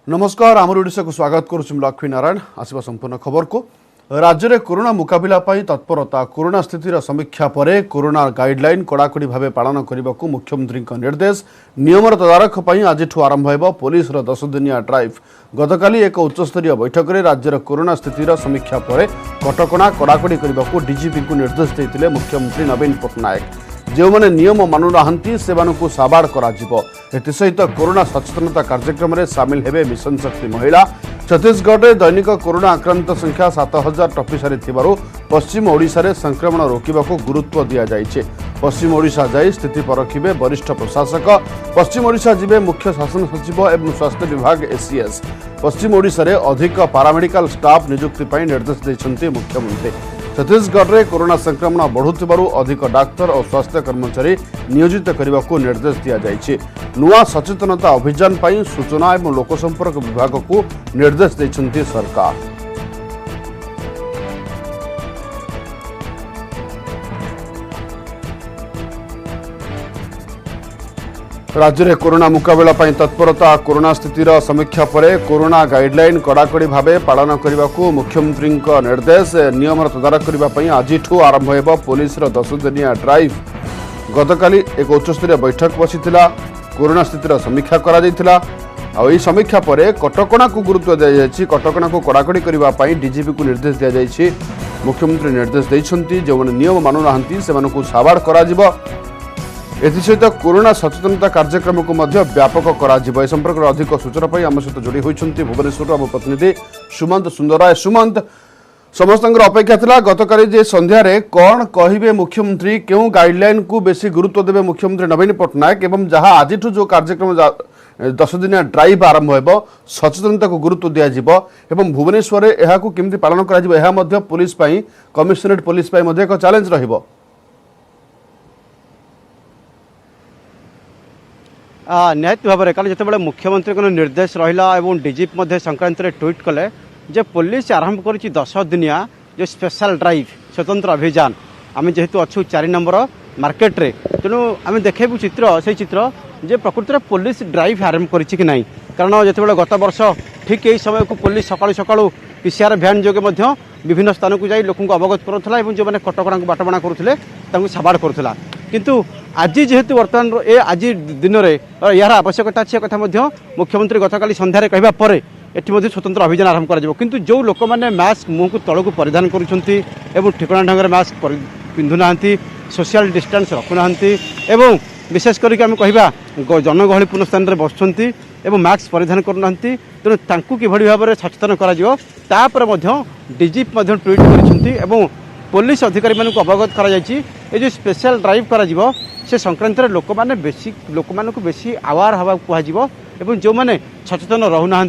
नमस्कार आमर ओडिशा को स्वागत करुछु लक्ष्मी नारायण आसवा संपूर्ण खबर को राज्य में कोरोना मुकाबला तत्परता कोरोना स्थितिर समीक्षा पर कोरोना गाइडलाइन कड़ाकड़ी भाव पालन करने को मुख्यमंत्री निर्देश नियमर तदारख आज आरंभ हो पुलिस 10 दिनिया ड्राइव गतकाली एक उच्चस्तरीय बैठक में राज्यर कोरोना स्थितिर समीक्षा पर कटकणा कड़ाकड़ी करने को डीजीपी को निर्देश देते मुख्यमंत्री नवीन पट्टनायक जो मैंने नियम मानुना से साबाड़ सहित कोरोना सचेतनता कार्यक्रम में सामिल हेबे मिशन शक्ति महिला छत्तीसगढ़ में दैनिक कोरोना आक्रांत संख्या 7000 टपी सारी पश्चिम ओडिशा रे संक्रमण रोकने को गुरुत्व दि जाइए। पश्चिम ओडिशा जाई स्थिति परखिबे वरिष्ठ प्रशासक पश्चिम ओडिशा जिबे मुख्य शासन सचिव एवं स्वास्थ्य विभाग एसीएस पश्चिम ओडिशा रे अधिक पारामेडिकल स्टाफ नियुक्ति पर निर्देश देछन्ती मुख्यमंत्री। छत्तीसगढ़ में कोरोना संक्रमण बढ़ुथिबारु अधिक डाक्तर और स्वास्थ्य कर्मचारी नियोजित करने को निर्देश दि जाइए। नुआ सचेतनता अभियान पर सूचना और लोकसंपर्क विभाग को निर्देश देछन्ती सरकार। राज्य में कोरोना मुकाबला तत्परता कोरोना स्थितिर समीक्षा पर कोरोना गाइडलाइन कड़ाकड़ी भाव पालन करने को मुख्यमंत्री निर्देश नियम तदारख करने आज आरंभ हो पुलिस 10 दिनिया ड्राइव गतकाली एक उच्चस्तरीय बैठक बसी कोरोना स्थितिर समीक्षा कर समीक्षा पर कटकणा को गुरुत्व दि जाए कटकणा को कड़ाकड़ी करने डीजीपी को निर्देश दि जाए। मुख्यमंत्री निर्देश देते जो नियम मानुना से साबाड़ कर एसहित कोरोना सचेतनता कार्यक्रम को व्यापक कर संपर्क में अधिक सूचना पर आम सहित जोड़ी होती भुवनेश्वर आम प्रतिनिधि सुमंत सुंदराय। सुमंत समस्त अपेक्षा था गतकाली जे संध्यारे कौन कहे मुख्यमंत्री क्यों गाइडलाइन को बेसी गुरुत्व देवे मुख्यमंत्री नवीन पट्टनायक एवं जहां आज जो कार्यक्रम 10 दिनिया ड्राइव आरंभ हो सचेतनता को गुरुत्व दिज्व भुवनेश्वर यह केमती पालन कर पुलिस कमिशनरेट पुलिस एक चैलेंज रहिबो। निहत भाव में कल जो मुख्यमंत्री निर्देश रहा और डीजीपी संक्रांत ट्वीट कले जे पुलिस आरंभ कर 10 दिनिया जो स्पेशल ड्राइव स्वतंत्र अभियान आम जेहेतु अच्छु 4 नंबर मार्केट रे तेणु आम देखु चित्र से चित्र जे प्रकृति में पुलिस ड्राइव आरंभ कर ना कारण जो गत वर्ष ठीक यही समय को पुलिस सकाळु सकाळु पीसीआर भ्यान जोगे विभिन्न स्थान को जाई लोक अवगत करुला जो मैंने कटकणा को बाटबणा करुले साबाड़ करुला किंतु आज जेहेतु बर्तमान आज दिन में यार आवश्यकता अच्छी कथा मुख्यमंत्री गतकाली सन्धार कहवा पर एटी स्वतंत्र अभियान आरंभ कर जो लोक मैंने मास्क मुँह को तलू परिधान कर ठिकणा ढंग मास्क पिंधुना सोशल डिस्टेंस रखुना विशेष करके जनगहली पूर्ण स्थान में बसुँच मास्क परिधान करूना तेणु किभली भाव में सचेतन कर डीजीपी ट्वीट कर पुलिस अधिकारी मानक अवगत कर स्पेशल ड्राइव कर से संक्रांत लोक मैंने बेसी लोक मान बेसी आवार हवा कह जो मैंने सचेतन रहूना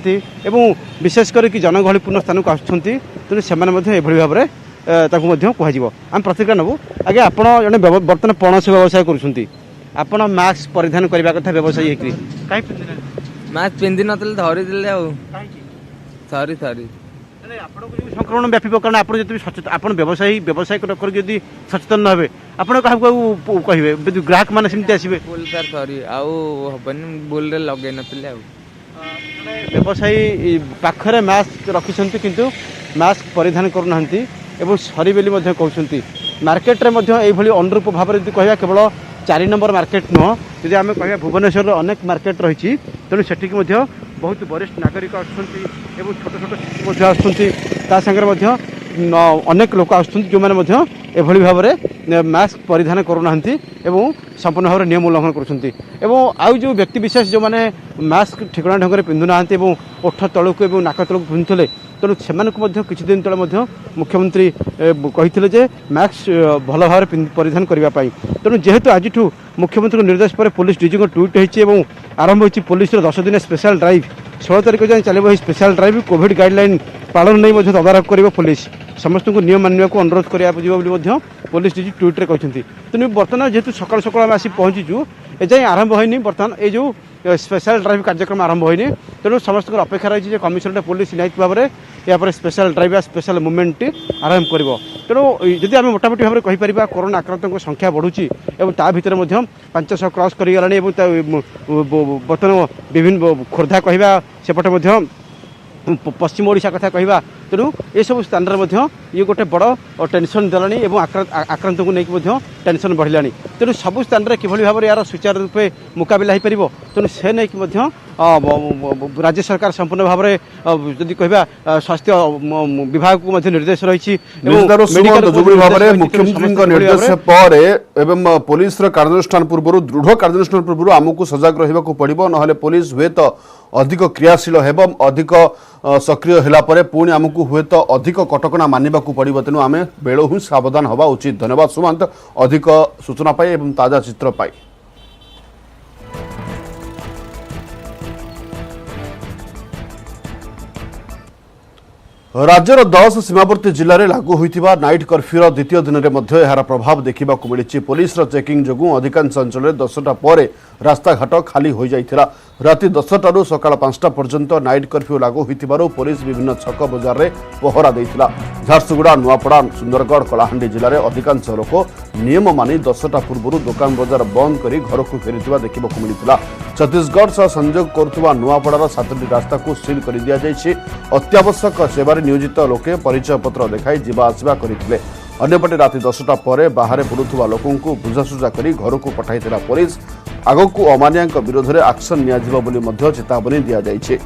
विशेष करके जनगहली पूर्ण स्थान को आसुँच तेणु से भाव में कह आम प्रतिक्रिया नबू आगे आप जन बर्तमान पणस व्यवसाय कर मास्क परिधान करने कथा व्यवसायी मास्क पिंधि नथिले धरिदेले थरी थरी संक्रमण व्यापी कारण आप व्यवसायी व्यवसाय करके सचेतन न हे आप कहे ग्राहक मैंने सेमती आसवे बोल सर थरी आबन बोल लगे नथिले व्यवसायी पाखरे मास्क रखिंट किंतु मास्क परिधान करूना सरी बोली कहते मार्केट में यही अनुरूप भाव में कह केवल 4 नंबर मार्केट नुह जी आम कह भुवनेश्वर अनेक मार्केट रही तेणु से बहुत वरिष्ठ नागरिक आसुँच छोट छोट शिशु आसुँच अनेक लोक आसुँच जो मैंने एभली भाव में मास्क परिधान करूना संपूर्ण भाव में नियम उल्लंघन कर जो व्यक्ति विशेष जो मैंने मास्क ठिकणा ढंग पिंधुना ओठ तलू और नाक तलू पिंधुले तेणु से किसी दिन तले मुख्यमंत्री कही मास्क भल भाव परिधान करने तेणु जेहेतु आज मुख्यमंत्री निर्देश पर पुलिस डीजी को ट्वीट होती आरंभ हो पुलिस 10 दिन स्पेशल ड्राइव 16 तारीख जाए चलो स्पेशल ड्राइव कोविड गाइडलाइन पालन नहीं तदारख कर पुलिस समस्त को नियम मानने को अनुरोध करा पुलिस डीजी ट्वीट कहते तेणु बर्तमान जेहेतु सकाल सकाल आम आसी पहुँचीचु एजाएं आरंभ होनी बर्तमान ये जो स्पेशल ड्राइव कार्यक्रम आरंभ होनी तेणु समस्त अपेक्षा रही कमिशनरेट पुलिस निश्चित भाव में या स्पेशल ड्राइव या स्पेशल मुवमेंट आरंभ कर तेणु जदि आम मोटामोटी भाव में कहीपर कोरोना आक्रांतों संख्या बढ़ुची और ता भितर 500 क्रॉस करगलानी बर्तमान विभिन्न खोर्धा कहवा सेपटे पश्चिम ओडिशा कथा कहवा तेणु ये सब स्थान में ये गोटे बड़ टेंशन देलानी आक्रांत को लेकिन टेंशन बढ़ला तेणु सबु स्थान में किभली भाव में यार सुचारू रूपे मुकाबिला हो पार तेणु से नहीं राज्य सरकार संपूर्ण भाव में जदि कहवा स्वास्थ्य विभाग को निर्देश रही मुख्यमंत्री निर्देश पर एवं पुलिस कार्यानुष्ठान पूर्व दृढ़ कार्यानुष्ठान पूर्व आमको सजग रहा पड़ो ना पुलिस हुए तो अधिक क्रियाशील एवं अधिक सक्रिय होला परे पुणी आमको हुए तो अधिक कटकणा मानवा पड़ो तेणु आम बेलू ही सावधान हवा उचित। धन्यवाद सुमंत अधिक सूचना पाई एवं ताजा चित्र पाई। राज्यर 10 सीमावर्ती जिले में लागू होता नाइट कर्फ्यूर द्वितीय दिन में यार प्रभाव देखा मिली। पुलिस चेकिंग जो अधिकांश अंचल 10टा पर रास्ताघाट खाली हो जाता। राति 10टारू सकाळ 5टा पर्यंत नाइट कर्फ्यू लागू होइतिबारु पुलिस विभिन्न छक बजार में पहरा देइतिला। झारसुगुड़ा नुआपड़ा सुंदरगढ़ कलाहांडी जिले में अधिकांश लोक नियम मानि 10टा पूर्व दुकान बजार बंद कर घर को फेरिथिबा देखा मिलता। छत्तीसगढ़ सह संयोग करुवा नुआपड़ार 7टी रास्ता को सील कर दिया जाइछि। अत्यावश्यक सेवारे नियोजित लोके परिचय पत्र देखाई जीवा आसिबा करिथिले। अन्यपटे राति 10टा पर बाहर बुलुवा लोकों बुझासुझा कर घर को पठाइथिला पुलिस। आगकू अमानिया विरोध में एक्शन नियाजिबा बोली मध्य चेतावनी दिया जाइछि।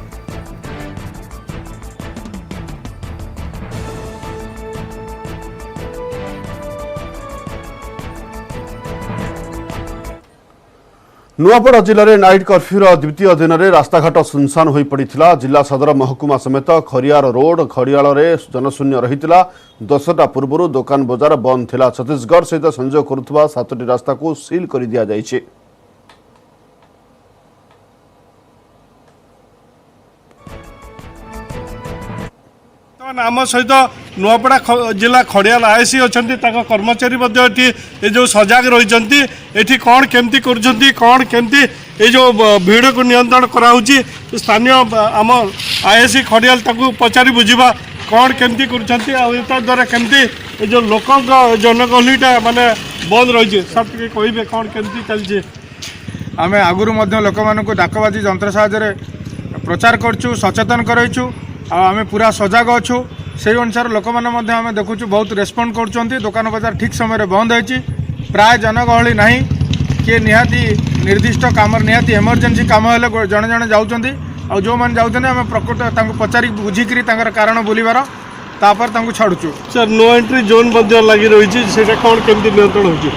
नुआपड़ा जिले में नाइट कर्फ्यूर द्वितीय दिन में रास्ताघाट सुनसान हो पड़ा। जिला सदर महकुमा समेत खरियार रोड खड़ियाल जनशून्य रही। 10टा पूर्व दुकान बजार बंद थिला। छत्तीसगढ़ सहित संयोग करुवा 7टी रास्ता को सील कर दिया जाइछि। आम सहित नुआपड़ा जिला खड़ियाल आईसी अच्छा कर्मचारी जो सजग रही कौन केमती कौन केमती ये जो भीड़ को नियंत्रण कराऊँगी स्थानीय आम आईसी खड़ियाल पचारि बुझा कौन केमती कर द्वारा केमती जो लोक जनगहलीटा माने बंद रही सब कहे कौन केमती चलती। आम आगुरी लोक मानक डाकबाजी जंत्र साहाय्य प्रचार करछु सचेतन करछु आम पूरा सजग अच्छु से अनुसार लोक मैंने आम देखु बहुत रेस्पॉन्ड कर दुकान बजार ठीक समय बंद होती प्राय जनगहली ना किए निहाती निर्दिष्ट कम निहाती इमरजेंसी कम हेल्ले जड़े जड़े जाऊँच और जो मैंने जाऊँ आम प्रकृत पचारि बुझिक कारण बुलबार तापर छाड़ुचु। सर नो एंट्री जोन लगी रही है कौन केमती नियंत्रण हो?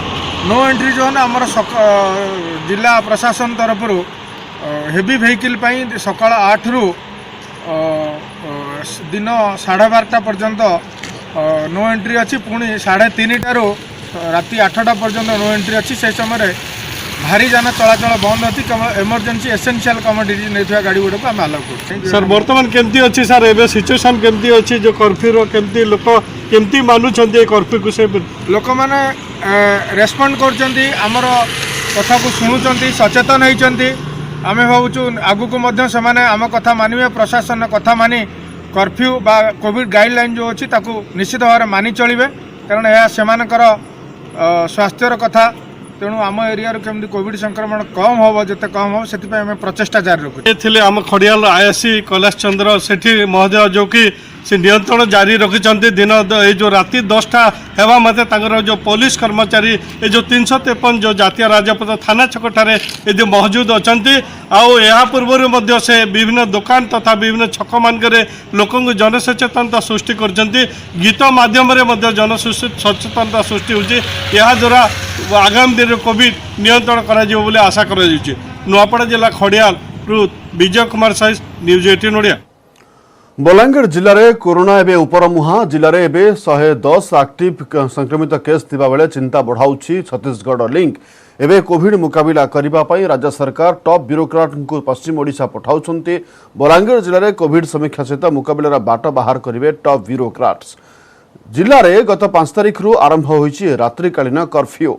नो एंट्री जोन आमर जिला प्रशासन तरफ हेवी व्हीकल सकाळ 8 रु दिन 12:30 पर्यंत नो एंट्री अच्छी पुणी 3:30 टारू राति 8टा पर्यंत नो एंट्री अच्छी से समय भारी जान चलाचल बंद होती केवल इमरजेंसी एसेंशियल कमोडिटी नहीं गाड़ी गुड़ को आम आलाउ कर। सर बर्तमान केमती अच्छी सर एवं सिचुएसन केमती अच्छी जो कर्फ्यू केमती लोक केमती मानुंट कर्फ्यू को से लोक मैंने रेस्पॉन्ड कर कथा को शुणुंट सचेतन होती आम भावुँ आगू से आम कथा मानवे प्रशासन कथा मानी कर्फ्यू बा कोविड गाइडलाइन जो अच्छी निश्चित भाव में मानि चलिए कारण यह सेमानकर स्वास्थ्यर कथा तेणु आम एरिया केमती कोविड संक्रमण कम हम जिते कम हम से प्रचेषा जारी रखुचे। आम खड़ियाल आईसी कैलाश चंद्र सेठी महोदय जो कि से नियंत्रण जारी रखिंट दिन ये जो राति 10टा हेवा मते जो पुलिस कर्मचारी ये जो 353 जो जातीय राजपथ थाना छकठारे ये जो मौजूद अच्छा आ पूर्व से विभिन्न दुकान तथा विभिन्न छक मानक लोक जनसचेतनता सृष्टि कर गीत मध्यम जन सचेतनता सृष्टि होद्वारा आगामी दिन कोविड नियंत्रण कर आशा कर नुआपड़ा जिला खड़ियाल विजय कुमार साइज न्यूज 18 ओडिया। बलांगीर जिले में कोरोना एवं उपरमुहा जिले में एवं 110 एक्टिव संक्रमित केस थिबा बेले चिंता बढ़ाऊँगी छत्तीसगढ़ लिंक। एवं कोविड मुकाबला करने राज्य सरकार टॉप ब्यूरोक्राट को पश्चिम ओडिशा पठाउछन्ति। बलांगीर जिले में कोविड समीक्षा सहित मुकाबलार बाट बाहर करेंगे टॉप ब्यूरोक्राट्स। जिले में गत 5 तारिख आरंभ होइछि रात्रिकालीन कर्फ्यू।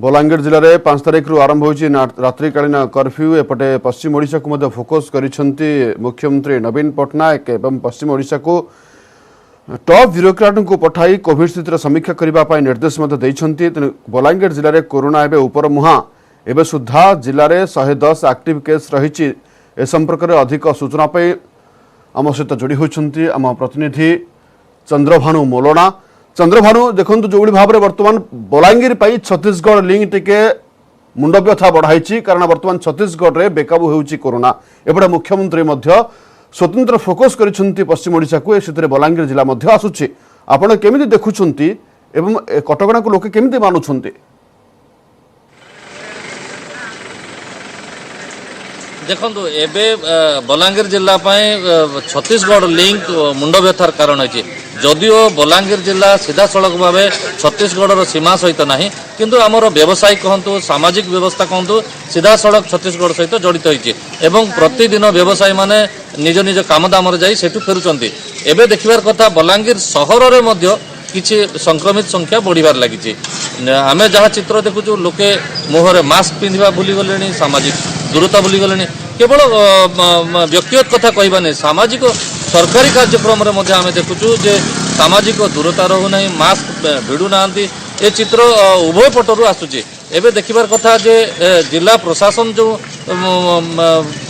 बलांगीर जिले में 5 तारिख रु आरंभ होइछि रात्रिकालीन कर्फ्यू एपटे पश्चिम ओडिशा को मध्य फोकस करिसेंति मुख्यमंत्री नवीन पट्टनायक एवं पश्चिम ओडिशा को टॉप ब्यूरोक्राट को पठाई कोविड स्थितिर समीक्षा करने निर्देश तेणु बलांगीर जिले में कोरोना एवं उपर मुहां एवं सुधा जिले में 110 एक्टिव केस रही ए संपर्क में अधिक सूचना आम सहित जोड़ी होती आम प्रतिनिधि चंद्रभानु मोलना। चंद्रभानु देखो जो भाव में बर्तमान बलांगीर छत्तीसगढ़ लिंक टिके मुंड व्यथा बढ़ाई कारण बर्तमान छत्तीसगढ़ में बेकाबू होउछि कोरोना एपटे मुख्यमंत्री स्वतंत्र फोकस करिसेंति पश्चिम ओडिशा को ए बलांगीर जिला आसुछि आपण केमिति देखुछंती एवं कटकणा को लोके केमिति मानुछंती। देखो एबे बलांगीर जिला छत्तीसगढ़ लिंक मुंड व्यथार कारण है जदिओ बलांगीर जिला सीधा सड़क भाव छत्तीसगढ़ सीमा सहित ना किंतु आमर व्यवसाय कहतु सामाजिक व्यवस्था कहतु सीधा सड़क छत्तीसगढ़ सहित जड़ित होती प्रतिदिन व्यवसायी माने निज निज काम दाम जाई सेठु फेरुचंती। एबे देखिबार कथा बलांगीर सहर रे मध्य किछि संक्रमित संख्या बढ़िबार लागिछि। आमे जहाँ चित्र देखुछु लोके मुहरे मास्क पिंधिबा भूली गलेनी सामाजिक दूरता भूली गलेनी केवल व्यक्तिगत कथा कहबा नहीं सामाजिक सरकारी कार्यक्रम रे मध्य आमे देखुछु जे सामाजिक दूरता रहू नहीं मास्क भिड़ू नांती ए चित्र उभय पटरु आसुछि। एबे देखिबार कथा जे जिला प्रशासन जो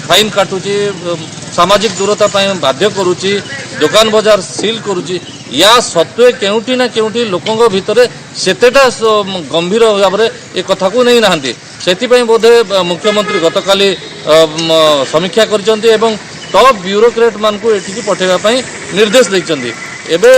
फाइन काटुछि सामाजिक दूरता बाध्य करुछि दुकान बाजार सील करुछि या सत्वे केउटी ना केउटी लोकंग भितरे सेतेटा गंभीर भाव में ए कथा को नहीं नाहांती सेतिपई बोधे मुख्यमंत्री गतकाली समीक्षा करिसेंती एवं टॉप ब्यूरोक्रेट मान को एठी पठेबा पई निर्देश दैछंती। एबे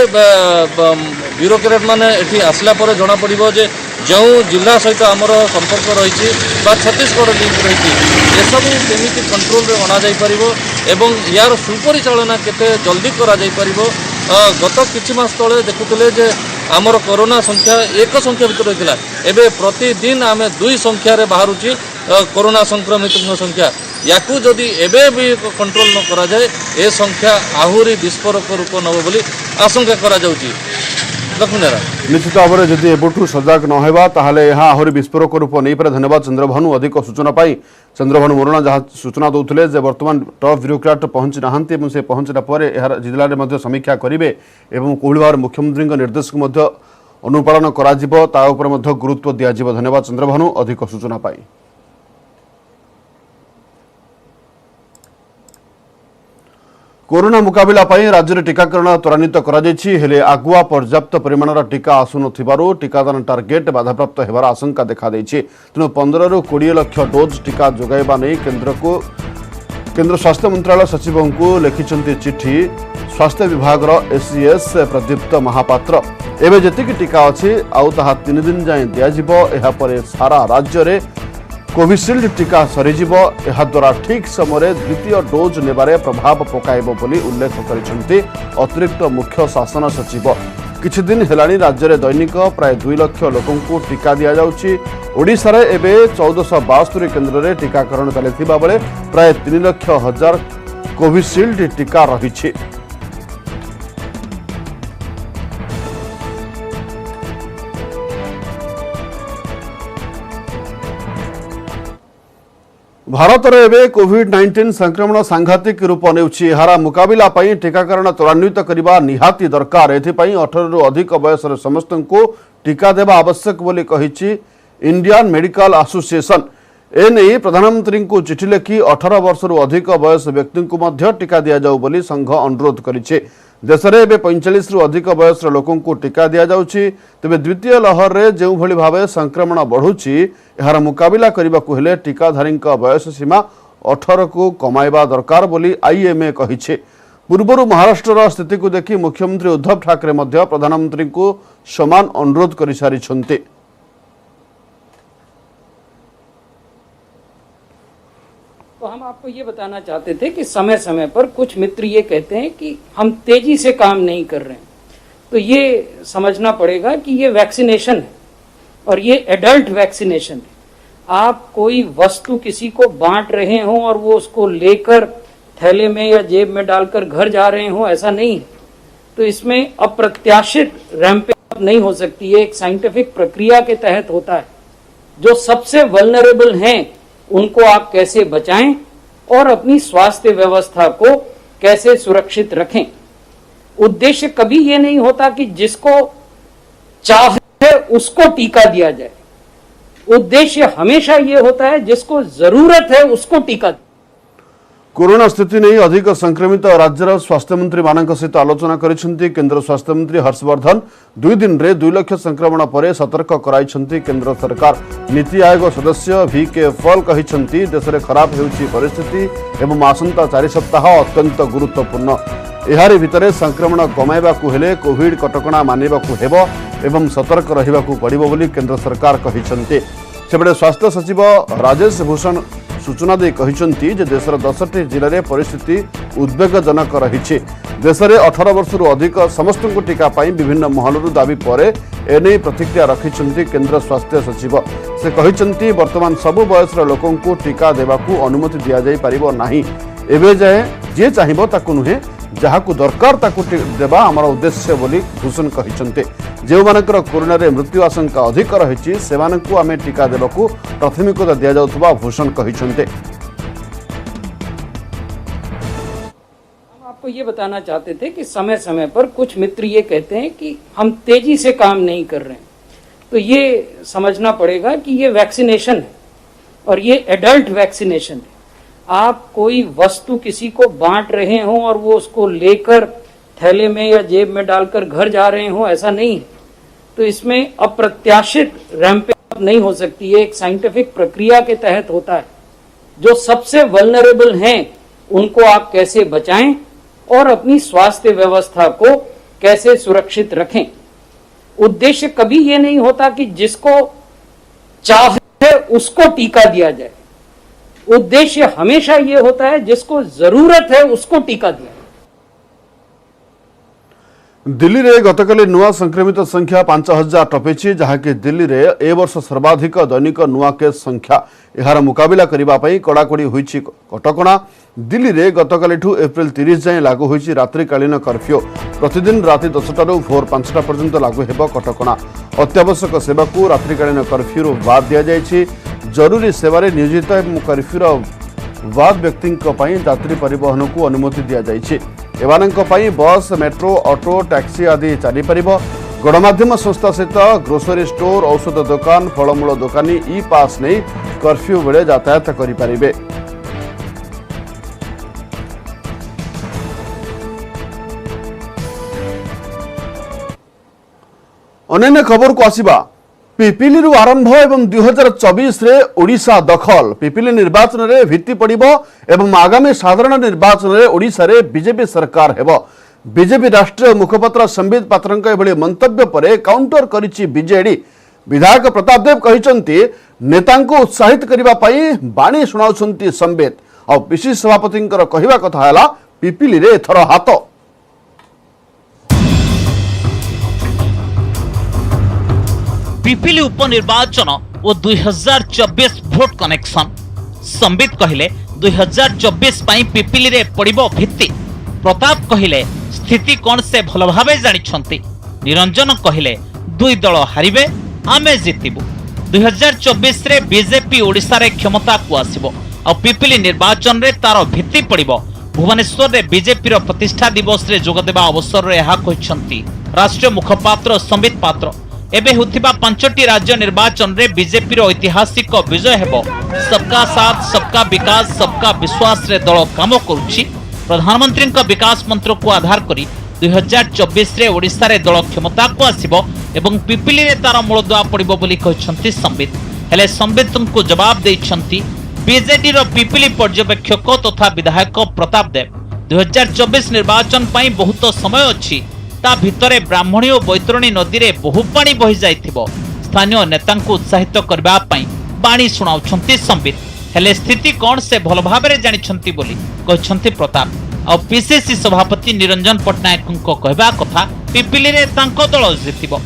ब्यूरोक्रेट माने एठी आसला परे जणा पड़िबो जे जो जिला सहित आमर संपर्क रही छत्तीसगढ़ लिंक रही एसबू केमिति कंट्रोल रे अणा जाई परिबो एवं यार सुपरिचालना केते जल्दी करा जाई परिबो। गत किछि मास तले देखुतले जे आमर कोरोना संख्या एक संख्या भितर रहितला एबे प्रतिदिन आमे 2 संख्या रे बाहरुची कोरोना संक्रमित संख्या याकू जदि एबे भी कंट्रोल न करा जाए ए संख्या आहुरी विस्फोरक रूप नब बोली आशंका करा जाउची। निश्चित भाव में जदि एबठू सजग न होगा ताहले यहाँ आहरी विस्फोरक रूप नहीं पारे। धन्यवाद चंद्रभानु अधिक सूचना पाई। चंद्रभानु मोरणा जहाँ सूचना दौले जे वर्तमान टॉप ब्यूरोक्राट पहुंची ना से पहुंचला जिले में समीक्षा करेंगे और कौन भाव मुख्यमंत्री निर्देश को अनुपालन करा गुरुत्व दिज्व। धन्यवाद चंद्रभानु अधिक सूचना पाई। कोरोना मुकाबला पाई राज्य में टीकाकरण त्वरान्वित हेले आगुआ पर्याप्त परिमाणर टीका आसुन टीकादान टार्गेट बाधाप्राप्त होवार आशंका देखा तेणु 15 ରୁ 20 लाख डोज टीका जोगाइबा नहीं केंद्र स्वास्थ्य मंत्रालय सचिव को लिखिं चिठी स्वास्थ्य विभाग एसीएस प्रदीप्त महापात्र। एवं जी टीका अच्छी आउ 3 दिन जाए दिपर सारा राज्य में कोविशील्ड टीका सरीजिव द्वारा ठीक समय द्वितीय डोज नेबारे प्रभाव पकाइब बोली उल्लेख करिसेंति अतिरिक्त मुख्य शासन सचिव। किछि दिन हेलानी राज्य में दैनिक प्राय 2 लाख लोकों को टीका दिया जाउछि। ओडिशा रे एबे 1472 केन्द्र में टीकाकरण चलिथिबा बेले प्राय 3 लाख हजार कोविशील्ड टीका रहिछि। भारत में एवं कोविड-19 संक्रमण सांघातिक रूप नेउछि। एहार मुकाबला पई टीकाकरण त्वरान्वित करबा निहाती दरकार। एथिपई 18 रु अधिक बयसर समस्त को टीका देवा आवश्यक बोली कहिछि इंडियन मेडिकल एसोसिएशन। एने प्रधानमंत्री को चिठी लिखि 18 वर्ष रु अधिक बयस व्यक्ति को मध्य टीका दिया जाउ बोली संघ अनुरोध करिछि। देश में एवं 45 रु अधिक बयसर लोकों को टीका दिया जाउछि। तेबे द्वितीय लहर रे जो भली भावे संक्रमण बढ़ुछि एहार मुकाबला करने को हेले टीकाधारी बयस सीमा 18 को कमाइबा दरकार बोली आईएमए कहिछि। पूर्व महाराष्ट्र स्थिति को देखि मुख्यमंत्री उद्धव ठाकरे मध्य प्रधानमंत्री को समान अनुरोध कर सारिछन्ति। तो हम आपको ये बताना चाहते थे कि समय समय पर कुछ मित्र ये कहते हैं कि हम तेजी से काम नहीं कर रहे हैं, तो ये समझना पड़ेगा कि ये वैक्सीनेशन है और ये एडल्ट वैक्सीनेशन है। आप कोई वस्तु किसी को बांट रहे हो और वो उसको लेकर थैले में या जेब में डालकर घर जा रहे हो, ऐसा नहीं है। तो इसमें अप्रत्याशित रैंपिंग नहीं हो सकती है, एक साइंटिफिक प्रक्रिया के तहत होता है। जो सबसे वल्नरेबल हैं उनको आप कैसे बचाएं और अपनी स्वास्थ्य व्यवस्था को कैसे सुरक्षित रखें। उद्देश्य कभी ये नहीं होता कि जिसको चाहे उसको टीका दिया जाए। उद्देश्य हमेशा ये होता है जिसको जरूरत है उसको टीका। कोरोना स्थिति नहीं अधिक संक्रमित राज्यर स्वास्थ्य मंत्री मान सहित आलोचना करिसेंती केंद्र स्वास्थ्य मंत्री हर्षवर्धन 2 दिन रे 2 लाख संक्रमण पर सतर्क कराइछंती केंद्र सरकार। नीति आयोग सदस्य VK पॉल कहिसेंती देश में खराब हेउची परिस्थिति एवं आसंता 4 सप्ताह अत्यंत गुरुत्वपूर्ण। एहारी भितरे संक्रमण कमाइबाकू हेले कोविड कटकणा मानिबाकू हेबो एवं सतर्क रहिबाकू पड़िबो बोली केंद्र सरकार कहिसेंती। सेबडे स्वास्थ्य सचिव राजेश भूषण सूचना दे कहिसेंती जे देशर 10टी जिले में परिस्थिति उद्वेगजनक रही। देश में 18 वर्ष अधिक समस्त टीका पाई विभिन्न महलू दाबी पर एने प्रतिक्रिया रखिंट केंद्र स्वास्थ्य सचिव। से कहिसेंती वर्तमान सबु बयसर लोकों को टीका देवाकू अनुमति दिया जाई परिबो नाही। एबे जाए जे चाहिबो ताकू नुहे जहाकू दरकार ताकू देवा आमर उद्देश्य बोली भूषण कहिसेंती। जो मानकर कोरोना रे मृत्यु आशंका अधिक रही सेमानंकू आमे टीका देवाकू प्राथमिकता दिया जाउथबा भूषण कहिसेंती। हम आपको ये बताना चाहते थे कि समय समय पर कुछ मित्र ये कहते हैं कि हम तेजी से काम नहीं कर रहे हैं, तो ये समझना पड़ेगा कि ये वैक्सीनेशन है और ये एडल्ट वैक्सीनेशन है। आप कोई वस्तु किसी को बांट रहे हो और वो उसको लेकर थैले में या जेब में डालकर घर जा रहे हो, ऐसा नहीं है। तो इसमें अप्रत्याशित रैंपिंग नहीं हो सकती है, एक साइंटिफिक प्रक्रिया के तहत होता है। जो सबसे वल्नरेबल हैं उनको आप कैसे बचाएं और अपनी स्वास्थ्य व्यवस्था को कैसे सुरक्षित रखें। उद्देश्य कभी ये नहीं होता कि जिसको चाहे उसको टीका दिया जाए। उद्देश्य हमेशा ये होता है जिसको जरूरत है उसको टीका दिया। दिल्ली रे गतकाली नुआ संक्रमित संख्या 5000 टपेछि, जहाँकि दिल्ली रे ए वर्ष सर्वाधिक दैनिक नुआ केस संख्या। यार मुकाबिला करबा पई कड़ाकड़ी होईछि कटकणा। दिल्ली रे गतकाली एप्रिल 30 जाए लागू होईछि रात्रिकालीन कर्फ्यू। प्रतिदिन राति 10टा रु भोर 5टा पर्यंत लागू हेबो कटकणा। अत्यावश्यक सेवा को रात्रिकालीन कर्फ्यू बाद दिया जायछि। जरूरी सेवारे नियोजित एवं कर्फ्यूर बाद व्यक्ति यात्री परिवहन को अनुमति दि जायछि। एमानंक पई बस, मेट्रो, ऑटो, टैक्सी आदि चली परिबो। गणमाध्यम संस्था सहित ग्रोसरी स्टोर, औषध दुकान, फलमूल दुकानी ई पास नहीं कर्फ्यू बेले यातायात करि परिबे। अन्य खबर को आसिबा पिपिली आरंभ एवं 2024 रे ओडिशा दखल। पिपिली निर्वाचन रे भित्ति पड़िबो एवं आगामी साधारण निर्वाचन रे ओडिशा रे बीजेपी सरकार हेबो। बीजेपी राष्ट्रीय मुखपात्र संबित पात्रଙ୍କ एभଳି मंतव्य परे काउंटर करिछि बीजेडी। विधायक प्रताप देव कहिसंती नेतांको उत्साहित करिबा पई बाणी सुनाउछंती संबित। आ पीसी सभापतिंकर कहिबा कथा हला पिपिली रे एथर हाथ। पिपिली उपनिर्वाचन और 2024 भोट कनेक्शन। संबित कहले 2024 पाई पिपिली रे पड़िबो भित्ति। प्रताप कहले स्थिति कौन से भल भावे जानिछंती। निरंजन कहले दुई दल हारिबे आमे जितिबु। 2024 रे बीजेपी ओडिशा रे क्षमता को आसीबो और पिपिली निर्वाचन रे तार भित्ति पड़िबो। भुवनेश्वर रे बीजेपी रो प्रतिष्ठा दिवस रे जोग देबा अवसर रे यहा कहिसंती राष्ट्रीय मुखपात्र संबित पात्र। एबे होथिबा 5टी राज्य निर्वाचन रे बीजेपी रो ऐतिहासिक विजय हेबो। सबका साथ, सबका विकास, सबका विश्वास रे दल काम करूछि। प्रधानमंत्री का विकास मंत्र को आधार करी 2024 रे ओडिशा रे दल क्षमता को आसीबो एवं पिपिली रे तार मूलदुआ पड़िबो बोली कहिसंती संबित। हेले संबित को जवाब दैछंती बीजेडी रो पिपिली पर्यवेक्षक तथा विधायक प्रताप देव। 2024 निर्वाचन पई बहुत समय अछि। ता भितरे ब्राह्मणी और बैतरणी नदी रे बहु पानी बहि जाइथिबो। स्थानीय नेता को उत्साहित करबा पई बाणी सुनाउछंती संबित। हेले स्थिति कौन से भल भाबरे जानिछंती बोली कहछंती प्रताप। और पीसीसी सभापति निरंजन पटनायक को कहबा कथा पिपिली रे तांको दल जितिबो।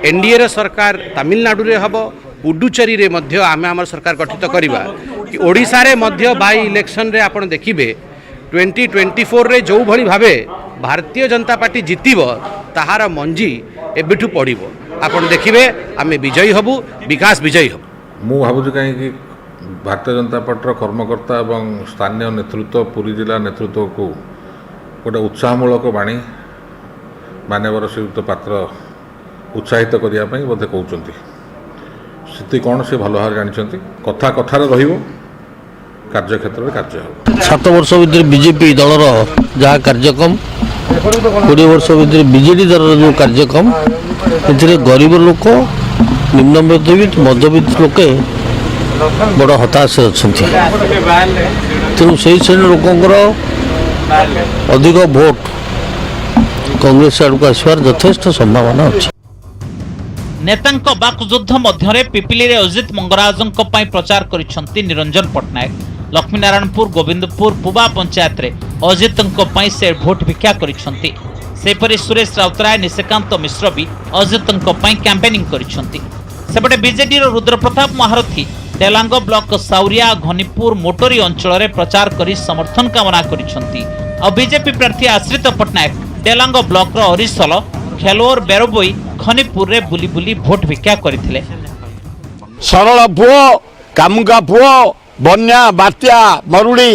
एनडीए रे सरकार तमिलनाडु रे हबो। पुडुचेरी रे मध्य आमे हमर सरकार गठित करिबा कि ओडिसा रे मध्य बाई इलेक्शन रे आपण देखिबे 2024 रे जो भली भावे भारतीय जनता पार्टी जितिबो ताहार मंजी एबिठु पड़िबो। आपण देखिबे आमे विजयी हबु, विकास विजयी हबु। ମୁଁ ଭାବୁଛି କାହିଁକି ଭାରତୀୟ जनता पार्टी कर्मकर्ता एवं स्थानीय नेतृत्व पुरी जिला नेतृत्व को गोटे उत्साहमूलक बाणी मान्यवर श्रीयुक्त पात्र उत्साहित करने बोधे कहते स्थिति कौन से भल भाव जानते कथा कथार कार्यक्षेत्र में कार्य हो 7 वर्ष भितर बीजेपी दलर जहाँ कार्यक्रम 20 वर्ष भितर बीजेडी दलर जो कार्यक्रम ए गरीब लोक निम्न मध्यवित्त मध्यवित्त लोके बड़ हताश अच्छा तेणु से श्रेणी लोकंर अधिक भोट कांग्रेस आड़ को आसबार यथेष्ट संभावना अच्छी नेतांक बाकयुद्ध मध्य पिपिली रे अजित मंगराजंक पई प्रचार करिसंती निरंजन पटनायक लक्ष्मीनारायणपुर गोविंदपुर पुबा पंचायत रे अजितंक पई से भोट भिक्षा करिसंती सेपरि सुरेश राउतराय निशिकांत मिश्र भी अजितंक पई कैंपेनिंग करिसंती सेपटे बीजेडी रो रुद्रप्रताप महारथी डेलांग ब्लॉक साउरिया घनीपुर मोटरी अंचल रे प्रचार करी समर्थन कामना करिसंती और बीजेपी प्रार्थी आश्रित पटनायक डेलांग ब्लॉक रो हरिसल खेलोर बेरोबोई खनीपुर रे बुली बुली भोट भिक्षा करथिले सरल पुओ कामुका पुओ बन्या बात्या मरुड़ी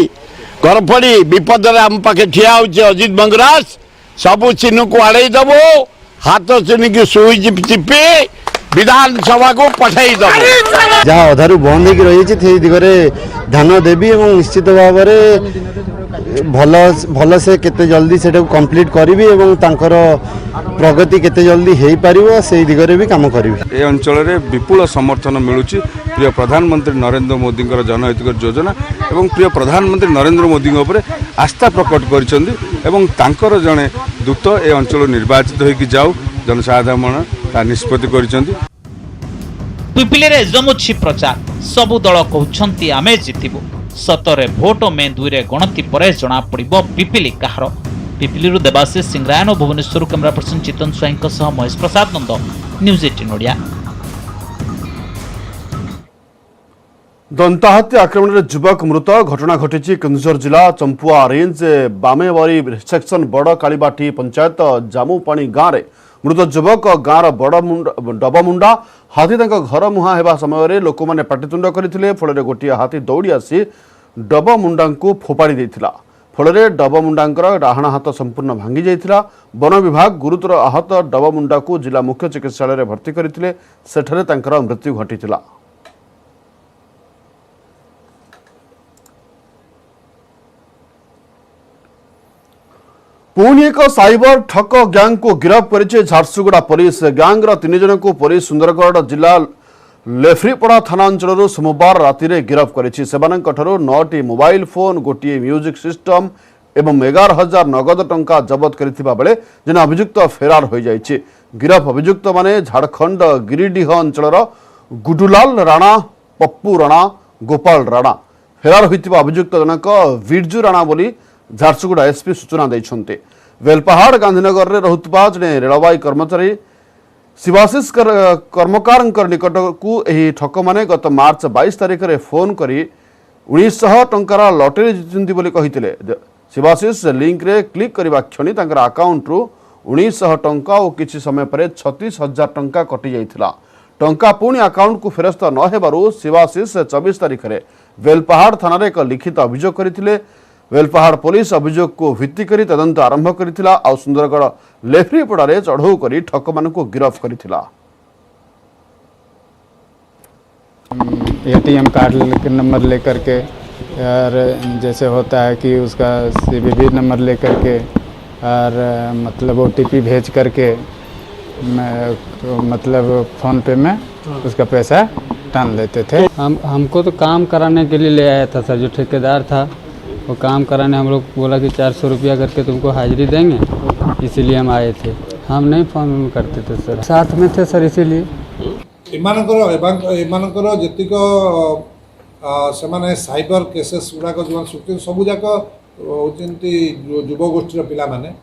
गरफड़ी विपद रे हम पाखे ठिया होचे अजित मंगराज सबु चिन्ह को आड़े दबो हाथ चिन्ह की सुई चिपी विधानसभा को पठाई दबो जहाँ अधारू बंद होगी रही दिगरे ध्यान देवी और निश्चित भाव भल से केते जल्दी से कंप्लीट करी एवं तांकर प्रगति केते जल्दी हो पारिबो से दिगरे भी काम करी ए अंचल रे विपुल समर्थन मिलुची प्रिय प्रधानमंत्री नरेंद्र मोदी जनहितकर योजना एवं प्रिय प्रधानमंत्री नरेंद्र मोदी उपरे आस्था प्रकट करिसंदी एवं तांकर जने दूत ए अंचल निर्वाचित होइकि जाऊ जनसाधारण ता निष्पत्ति करिसंदी पिपिली रे जमुछि प्रचार सबु दल कहउछंती आमे जितिबो सतरे भोट में 2 रे गणति परे जना पड़िबो पिपिली काहर पिपिली रु देवाशीष सिंहरायन और भुवनेश्वर कैमरा पर्सन चितन स्वाईं सह महेश प्रसाद नंद न्यूज 18 ओडिया। दंताहत्या आक्रमण में युवक मृत घटना घटी केन्दुझर जिला चंपुआ रेंज बामेवारी सेक्शन बड़ कालीबाटी पंचायत जामुपाणी गाँव में मृत युवक गाँवर डबमुंडा हाथी घर मुहां हेबा समय लोक मैंने पाटितुंड करते फल गोटे हाथी दौड़ी आसी डबमुंडा को फोपाड़ी देता फल डबमुंडा डाहाण हाथ संपूर्ण भांगी जाइथिला। वन विभाग गुरुतर आहत डबमुंडा को जिला मुख्य चिकित्सालय भर्ती करथिले सेठरे तांकर मृत्यु घटिथिला। पुणी एक साइबर ठक गैंग को गिरफ्त करिছে झारसुगुड़ा पुलिस। गैंगर 3 जन को पुलिस सुंदरगढ़ जिला लेफ्रीपड़ा थाना अंचल सोमवार राति रे गिरफ्त करिছে। सेमानंक ठरो 9टी मोबाइल फोन गोटे म्यूजिक सिस्टम एवं 11,000 नगद टंका जबत करथिबा बेले जन अभियुक्त फेरार हो जाइছে। गिरफ्त अभियुक्त माने झारखंड गिरिडीह अंचल गुडुलाल राणा पप्पू राणा गोपाल राणा फेरार होइतिबा अभियुक्त जनक विरजू राणा बोली झारसुगुड़ा एसपी सूचना देइछन्ते। वेलपहाड़ गांधीनगर रे रहुतबा जने रेलवाई कर्मचारी शिवाशीष कर्मकार निकट को एही ठक माने गत मार्च 22 तारिख रे फोन करी 1900 टंकार लॉटरी जितंती बोली कहितिले। शिवाशीष लिंक रे क्लिक करबा क्षणी तांकर अकाउंट रु 1900 टंका और किछि समय परे 36,000 टंका कटि जाइथिला। टंका पुणी अकाउंट को फेरस्त न हेबारु शिवाशीष 24 तारिख रे वेलपहाड़ थाना रे एक लिखित अभियोग करथिले। वेलपहाड़ पुलिस अभियोग को भित्ति करी तदंत आरंभ करिथिला आ सुंदरगढ़ लेफ्रीपड़ा रे चढ़ऊ करी ठक मान को गिरफ्त करिथिला। एटीएम कार्ड के नंबर लेकर के और जैसे होता है कि उसका सीवीवी नंबर लेकर के और मतलब ओटीपी भेज करके मतलब फ़ोन पे में उसका पैसा टान लेते थे। हमको तो काम कराने के लिए ले आया था सर, जो ठेकेदार था वो काम कराने हम लोग बोला कि 400 रुपया करके तुमको हाजिरी देंगे, इसीलिए हम आए थे। हम नहीं फॉर्म करते थे सर, साथ में थे सर, इसीलिए जेतिक साइबर केसेस गुड़ाक जो सुखते सब जाक होती युवगोष्ठी पिला माने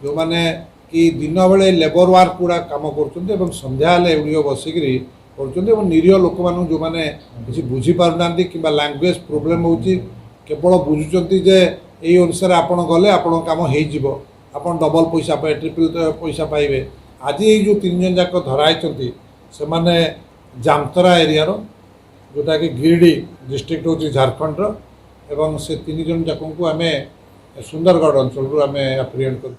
जो माने कि दिन बेले लेबर वर्क गुड़ा काम कर संध्या एडियो बसिक कर निरीह लोक मान जो मैंने किसी बुझीपारना कि लैंग्वेज प्रोब्लेम हो केवल बुझुंट जे यही अनुसार आप गले आप कम हो डबल पैसा पाए ट्रिपल पैसा पाइबे। आज ये जो 3 जन जाक धराई से जामतरा एरिया जोटा कि गिरिडी डिस्ट्रिक्ट हूँ झारखंड एवं से 3 जन जाक आम सुंदरगढ़ अंचल आम एप्रिहेंड कर।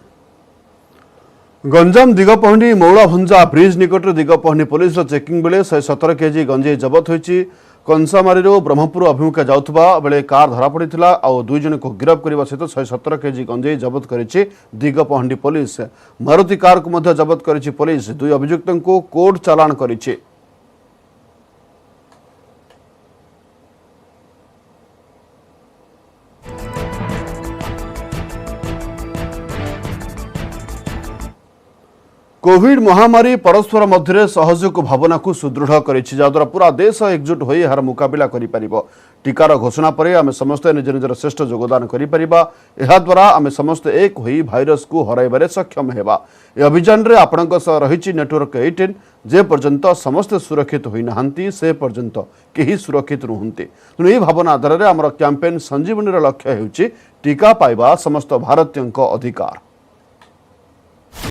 गंजाम दिगपहंडी मौलाभंजा ब्रिज निकट दिगपहंडी पुलिस चेकिंग बेले 117 केजी गंजेई जबत होईची। कंसामारी ब्रह्मपुर अभिमुखे जाउथबा बेले कार धरा पड़िथिला आउ 2 जन को गिरफ करने सहित 117 KG गंजेई जबत करिछि Digapahandi police. Maruti car को मध्य जबत करिछि पुलिस। 2 अभियुक्तों को कोर्ट चालान करिछि। कोविड महामारी परस्पर मध्य सहयोग भावना को सुदृढ़ करिछि, जद्वारा पूरा देश एकजुट होई यार मुकाबिला करि परिबो। टीकार घोषणा पर आम समस्ते निज निजर श्रेष्ठ योगदान करि परिबा। एहा द्वारा आम समस्ते एक होई भाइरस को हराइबारे सक्षम हेबा। ए अभियान रे आपणक सह रहिछि नेटवर्क 18। जे पर्यंत समस्ते सुरक्षित होई नाहंती से पर्यंत केही सुरक्षित रुहंती। तेणु एही भावना आधार रे हमर कैंपेन संजीवनी रो लक्ष्य हेउछि टीका पाइबा समस्त भारतीयक अधिकार।